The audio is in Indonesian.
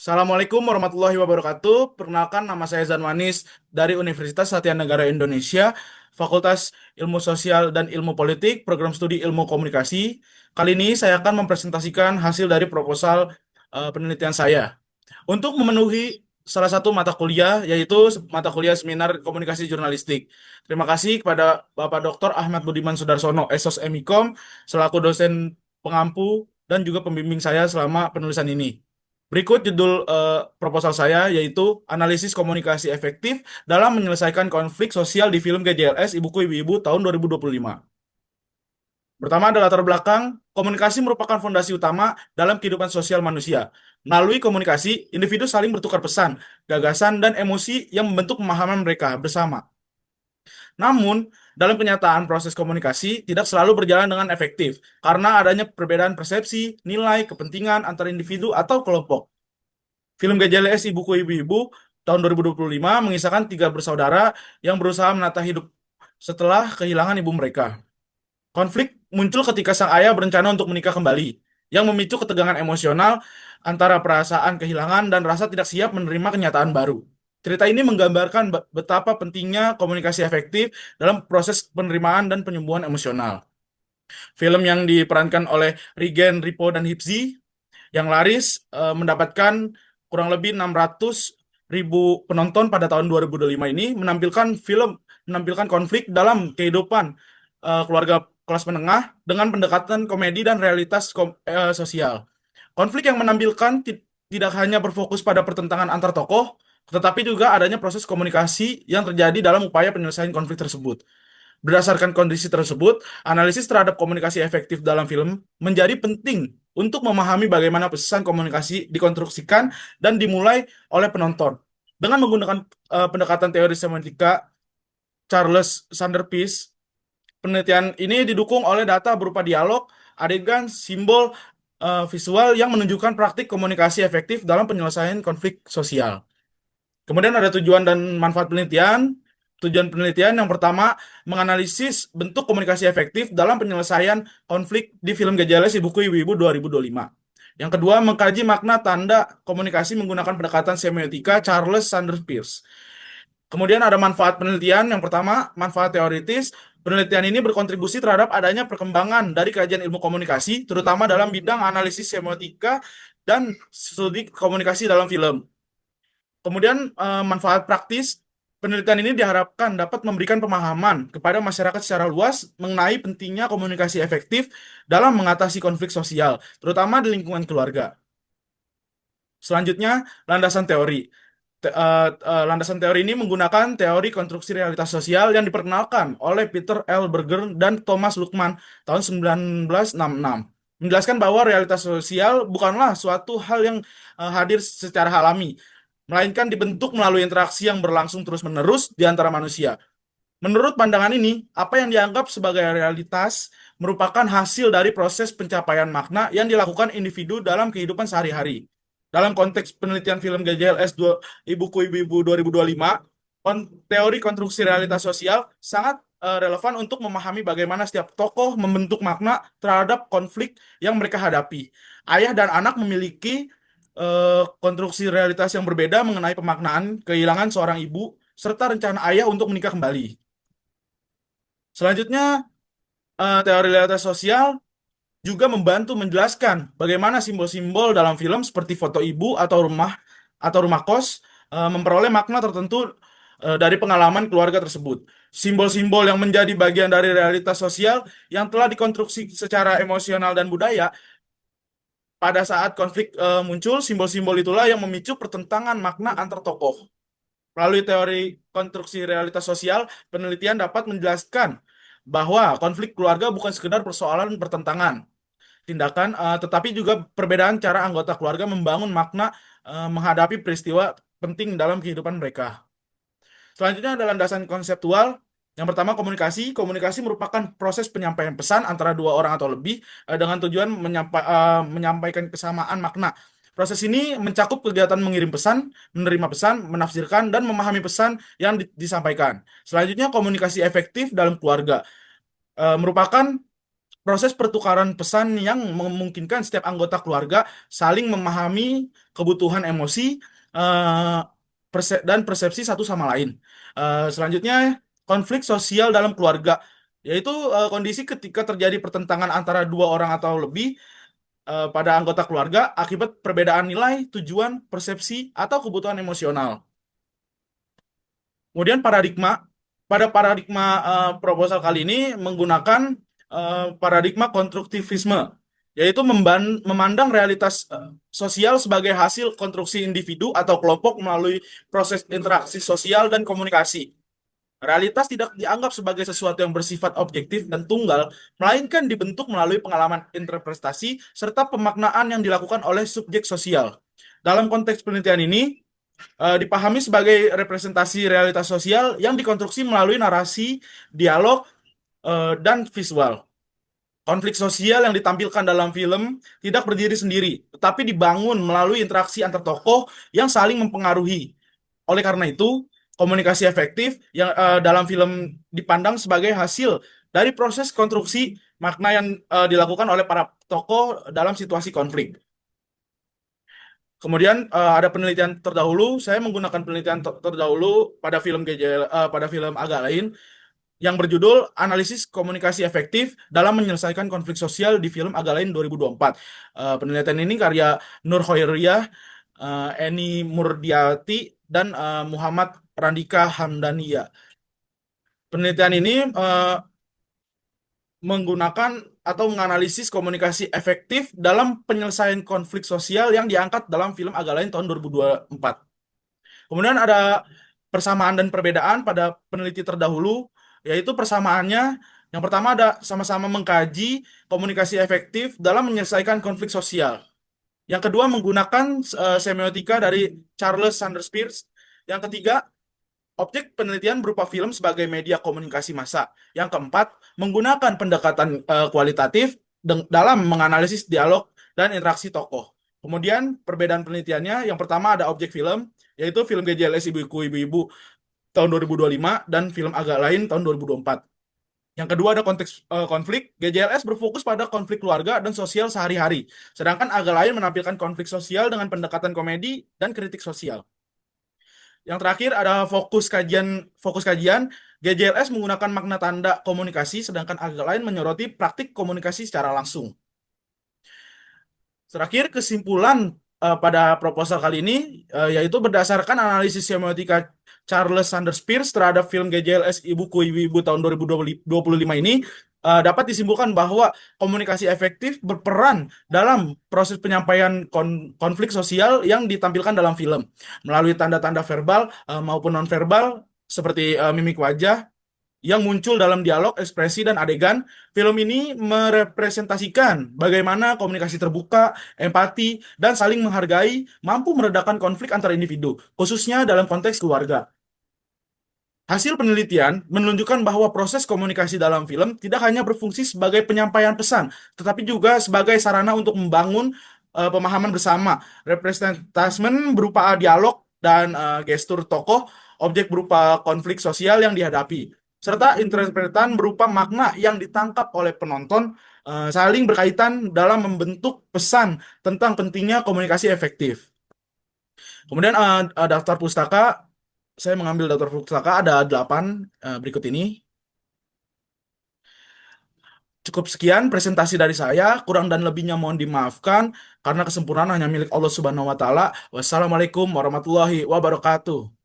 Assalamualaikum warahmatullahi wabarakatuh. Perkenalkan, nama saya Zanwanis dari Universitas Satya Negara Indonesia, Fakultas Ilmu Sosial dan Ilmu Politik, Program Studi Ilmu Komunikasi. Kali ini saya akan mempresentasikan hasil dari proposal penelitian saya. Untuk memenuhi salah satu mata kuliah, yaitu mata kuliah Seminar Komunikasi Jurnalistik. Terima kasih kepada Bapak Dr. Ahmad Budiman Sudarsono, Esos Emikom, selaku dosen pengampu dan juga pembimbing saya selama penulisan ini. Berikut judul proposal saya, yaitu Analisis Komunikasi Efektif dalam Menyelesaikan Konflik Sosial di Film GJLS Ibuku Ibu-Ibu tahun 2025. Pertama adalah latar belakang, komunikasi merupakan fondasi utama dalam kehidupan sosial manusia. Melalui komunikasi, individu saling bertukar pesan, gagasan, dan emosi yang membentuk pemahaman mereka bersama. Namun, dalam kenyataan proses komunikasi tidak selalu berjalan dengan efektif karena adanya perbedaan persepsi, nilai, kepentingan antar individu atau kelompok. Film GJLS Ibuku Ibu-Ibu tahun 2025 mengisahkan tiga bersaudara yang berusaha menata hidup setelah kehilangan ibu mereka. Konflik muncul ketika sang ayah berencana untuk menikah kembali, yang memicu ketegangan emosional antara perasaan kehilangan dan rasa tidak siap menerima kenyataan baru. Cerita ini menggambarkan betapa pentingnya komunikasi efektif dalam proses penerimaan dan penyembuhan emosional. Film yang diperankan oleh Rigen, Ripo, dan Hipzi yang laris mendapatkan kurang lebih 600.000 penonton pada tahun 2025 ini menampilkan konflik dalam kehidupan keluarga kelas menengah dengan pendekatan komedi dan realitas sosial. Konflik yang menampilkan tidak hanya berfokus pada pertentangan antar tokoh, tetapi juga adanya proses komunikasi yang terjadi dalam upaya penyelesaian konflik tersebut. Berdasarkan kondisi tersebut, analisis terhadap komunikasi efektif dalam film menjadi penting untuk memahami bagaimana pesan komunikasi dikonstruksikan dan dimulai oleh penonton. Dengan menggunakan pendekatan teori semiotika Charles Sanders Peirce, penelitian ini didukung oleh data berupa dialog, adegan, simbol, visual yang menunjukkan praktik komunikasi efektif dalam penyelesaian konflik sosial. Kemudian ada tujuan dan manfaat penelitian. Tujuan penelitian yang pertama, menganalisis bentuk komunikasi efektif dalam penyelesaian konflik di film Gejala Ibuku Ibu-Ibu 2025. Yang kedua, mengkaji makna tanda komunikasi menggunakan pendekatan semiotika Charles Sanders Peirce. Kemudian ada manfaat penelitian. Yang pertama, manfaat teoritis. Penelitian ini berkontribusi terhadap adanya perkembangan dari kajian ilmu komunikasi, terutama dalam bidang analisis semiotika dan studi komunikasi dalam film. Kemudian manfaat praktis, penelitian ini diharapkan dapat memberikan pemahaman kepada masyarakat secara luas mengenai pentingnya komunikasi efektif dalam mengatasi konflik sosial, terutama di lingkungan keluarga. Selanjutnya, landasan teori. Landasan teori ini menggunakan teori konstruksi realitas sosial yang diperkenalkan oleh Peter L. Berger dan Thomas Luckmann tahun 1966. Menjelaskan bahwa realitas sosial bukanlah suatu hal yang hadir secara alami, melainkan dibentuk melalui interaksi yang berlangsung terus-menerus di antara manusia. Menurut pandangan ini, apa yang dianggap sebagai realitas merupakan hasil dari proses pencapaian makna yang dilakukan individu dalam kehidupan sehari-hari. Dalam konteks penelitian film GJLS Ibuku Ibu-Ibu 2025, teori konstruksi realitas sosial sangat relevan untuk memahami bagaimana setiap tokoh membentuk makna terhadap konflik yang mereka hadapi. Ayah dan anak memiliki konstruksi realitas yang berbeda mengenai pemaknaan kehilangan seorang ibu serta rencana ayah untuk menikah kembali. Selanjutnya, teori realitas sosial juga membantu menjelaskan bagaimana simbol-simbol dalam film seperti foto ibu atau rumah kos memperoleh makna tertentu dari pengalaman keluarga tersebut. Simbol-simbol yang menjadi bagian dari realitas sosial yang telah dikonstruksi secara emosional dan budaya. Pada saat konflik muncul, simbol-simbol itulah yang memicu pertentangan makna antar tokoh. Melalui teori konstruksi realitas sosial, penelitian dapat menjelaskan bahwa konflik keluarga bukan sekedar persoalan pertentangan tindakan, tetapi juga perbedaan cara anggota keluarga membangun makna menghadapi peristiwa penting dalam kehidupan mereka. Selanjutnya adalah landasan konseptual. Yang pertama, komunikasi. Komunikasi merupakan proses penyampaian pesan antara dua orang atau lebih dengan tujuan menyampaikan kesamaan makna. Proses ini mencakup kegiatan mengirim pesan, menerima pesan, menafsirkan, dan memahami pesan yang disampaikan. Selanjutnya, komunikasi efektif dalam keluarga merupakan proses pertukaran pesan yang memungkinkan setiap anggota keluarga saling memahami kebutuhan emosi eh, dan persepsi satu sama lain. Selanjutnya, konflik sosial dalam keluarga, yaitu kondisi ketika terjadi pertentangan antara dua orang atau lebih pada anggota keluarga akibat perbedaan nilai, tujuan, persepsi, atau kebutuhan emosional. Kemudian pada paradigma proposal kali ini menggunakan paradigma konstruktivisme, yaitu memandang realitas sosial sebagai hasil konstruksi individu atau kelompok melalui proses interaksi sosial dan komunikasi. Realitas tidak dianggap sebagai sesuatu yang bersifat objektif dan tunggal, melainkan dibentuk melalui pengalaman interpretasi serta pemaknaan yang dilakukan oleh subjek sosial. Dalam konteks penelitian ini, dipahami sebagai representasi realitas sosial yang dikonstruksi melalui narasi, dialog, dan visual. Konflik sosial yang ditampilkan dalam film tidak berdiri sendiri, tetapi dibangun melalui interaksi antar tokoh yang saling mempengaruhi. Oleh karena itu, komunikasi efektif yang dalam film dipandang sebagai hasil dari proses konstruksi makna yang dilakukan oleh para tokoh dalam situasi konflik. Kemudian ada penelitian terdahulu, saya menggunakan penelitian terdahulu pada film GJL, pada film agak lain yang berjudul Analisis Komunikasi Efektif dalam Menyelesaikan Konflik Sosial di Film Agak Lain 2024. Penelitian ini karya Nur Khoiriyah, Eni Murdiati, dan Muhammad Randika Hamdania. Penelitian ini menggunakan atau menganalisis komunikasi efektif dalam penyelesaian konflik sosial yang diangkat dalam film Agak Lain tahun 2024. Kemudian ada persamaan dan perbedaan pada peneliti terdahulu, yaitu persamaannya yang pertama ada sama-sama mengkaji komunikasi efektif dalam menyelesaikan konflik sosial. Yang kedua menggunakan semiotika dari Charles Sanders Peirce. Yang ketiga, objek penelitian berupa film sebagai media komunikasi massa. Yang keempat, menggunakan pendekatan kualitatif dalam menganalisis dialog dan interaksi tokoh. Kemudian perbedaan penelitiannya, yang pertama ada objek film, yaitu film GJLS Ibu-Ibu Ibu-Ibu tahun 2025 dan film Agak Lain tahun 2024. Yang kedua ada konteks konflik. GJLS berfokus pada konflik keluarga dan sosial sehari-hari. Sedangkan Agak Lain menampilkan konflik sosial dengan pendekatan komedi dan kritik sosial. Yang terakhir ada fokus kajian. GJLS menggunakan makna tanda komunikasi, sedangkan Agak Lain menyoroti praktik komunikasi secara langsung. Terakhir, kesimpulan pada proposal kali ini yaitu berdasarkan analisis semiotika Charles Sanders Peirce terhadap film GJLS Ibuku Ibu-Ibu tahun 2025 ini dapat disimpulkan bahwa komunikasi efektif berperan dalam proses penyampaian konflik sosial yang ditampilkan dalam film melalui tanda-tanda verbal maupun nonverbal seperti mimik wajah yang muncul dalam dialog, ekspresi, dan adegan. Film ini merepresentasikan bagaimana komunikasi terbuka, empati, dan saling menghargai mampu meredakan konflik antar individu, khususnya dalam konteks keluarga. Hasil penelitian menunjukkan bahwa proses komunikasi dalam film tidak hanya berfungsi sebagai penyampaian pesan, tetapi juga sebagai sarana untuk membangun pemahaman bersama. Representasmen berupa dialog dan gestur tokoh, objek berupa konflik sosial yang dihadapi, serta interpretan berupa makna yang ditangkap oleh penonton saling berkaitan dalam membentuk pesan tentang pentingnya komunikasi efektif. Kemudian daftar pustaka, saya mengambil daftar pustaka ada 8 berikut ini. Cukup sekian presentasi dari saya, kurang dan lebihnya mohon dimaafkan karena kesempurnaan hanya milik Allah Subhanahu wa taala. Wassalamualaikum warahmatullahi wabarakatuh.